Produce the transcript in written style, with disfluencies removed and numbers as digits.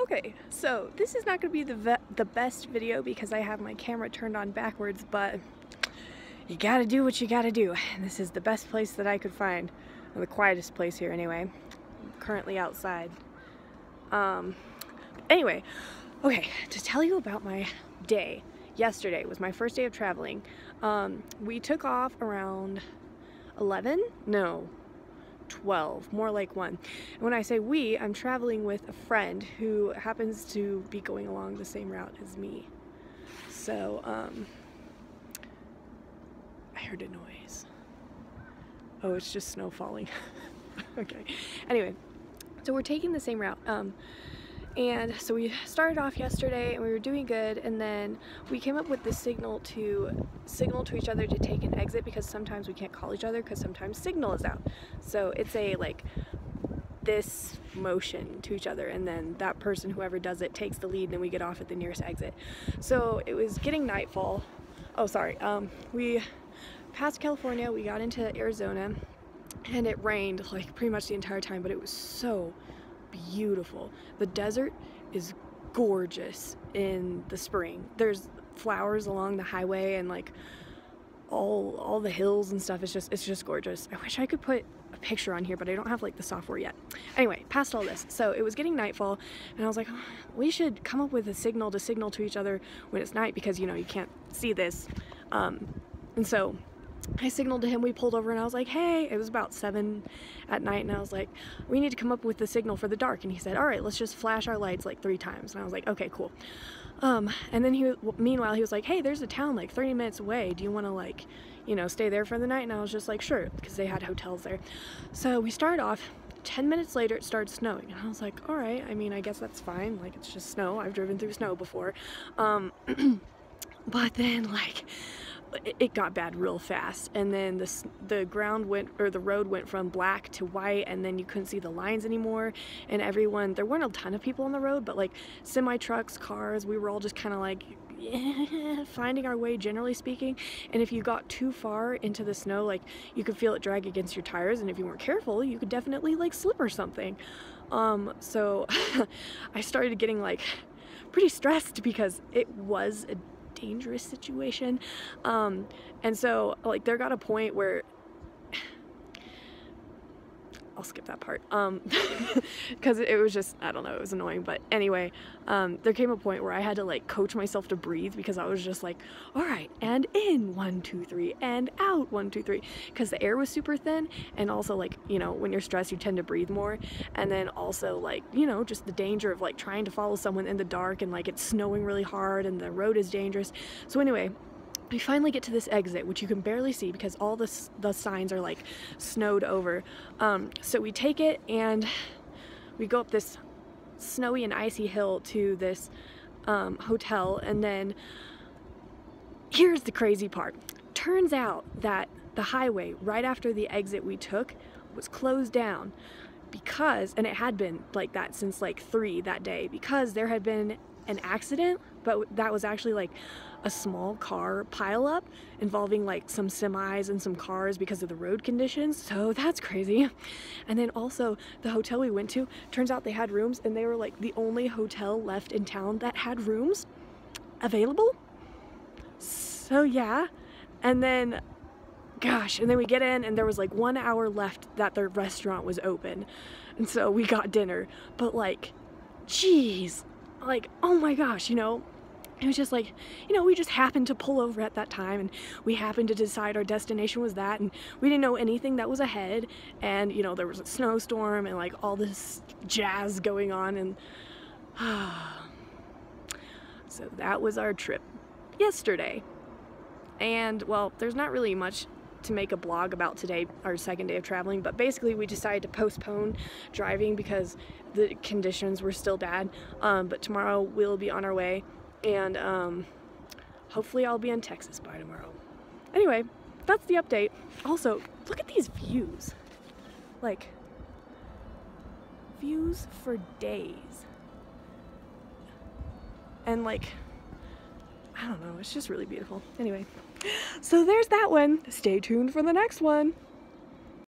Okay, so this is not going to be the best video because I have my camera turned on backwards, but you gotta do what you gotta do. And this is the best place that I could find, or the quietest place here anyway. I'm currently outside. Anyway, okay, to tell you about my day. Yesterday was my first day of traveling. We took off around 11? No. 12, more like 1. And when I say we, I'm traveling with a friend who happens to be going along the same route as me. So, I heard a noise. Oh, it's just snow falling. Okay. Anyway, so we're taking the same route. And so we started off yesterday and we were doing good, and then we came up with this signal to each other to take an exit because sometimes we can't call each other because sometimes signal is out. So it's a like this motion to each other, and then that person, whoever does it, takes the lead and then we get off at the nearest exit. So it was getting nightfall. Oh, sorry. We passed California, we got into Arizona, and it rained like pretty much the entire time, but it was so beautiful. The desert is gorgeous in the spring. There's flowers along the highway and like all the hills and stuff. It's just gorgeous. I wish I could put a picture on here, but I don't have like the software yet. Anyway, past all this, so it was getting nightfall and I was like, oh, we should come up with a signal to signal to each other when it's night because you know you can't see this. And so I signaled to him, we pulled over and I was like, hey, it was about 7 at night and I was like, we need to come up with the signal for the dark. And he said, all right, let's just flash our lights like 3 times. And I was like, okay, cool. And then meanwhile he was like, hey, there's a town like 30 minutes away. Do you want to like, you know, stay there for the night? And I was just like, sure, because they had hotels there. So we started off. 10 minutes later it started snowing and I was like, all right, I mean, I guess that's fine. Like, it's just snow. I've driven through snow before. But then like it got bad real fast, and then the road went from black to white, and then you couldn't see the lines anymore, and there weren't a ton of people on the road, but like semi trucks, cars, we were all just kind of like finding our way, generally speaking. And if you got too far into the snow, like you could feel it drag against your tires, and if you weren't careful you could definitely like slip or something. So I started getting like pretty stressed because it was a dangerous situation, and so like there got a point where I'll skip that part because it was just, I don't know, it was annoying. But anyway, there came a point where I had to like coach myself to breathe because I was just like, all right, and in 1 2 3 and out 1 2 3, because the air was super thin, and also like, you know, when you're stressed you tend to breathe more, and then also like, you know, just the danger of like trying to follow someone in the dark and like it's snowing really hard and the road is dangerous. So anyway, we finally get to this exit, which you can barely see because all the signs are like snowed over. So we take it and we go up this snowy and icy hill to this hotel, and then here's the crazy part. Turns out that the highway right after the exit we took was closed down because, and it had been like that since like 3 that day, because there had been an accident, but that was actually like a small car pileup involving like some semis and some cars because of the road conditions. So that's crazy. And then also the hotel we went to, turns out they had rooms, and they were like the only hotel left in town that had rooms available. So yeah, and then gosh, and then we get in and there was like 1 hour left that the restaurant was open, and so we got dinner. But like, geez, like, oh my gosh, you know, it was just like, you know, we just happened to pull over at that time, and we happened to decide our destination was that, and we didn't know anything that was ahead, and you know, there was a snowstorm and like all this jazz going on, and so that was our trip yesterday. And well, there's not really much to make a blog about today, our second day of traveling, but basically we decided to postpone driving because the conditions were still bad. But tomorrow we'll be on our way, and hopefully I'll be in Texas by tomorrow. Anyway, that's the update. Also, look at these views. Like, views for days. And like, I don't know, it's just really beautiful. Anyway, so there's that one. Stay tuned for the next one.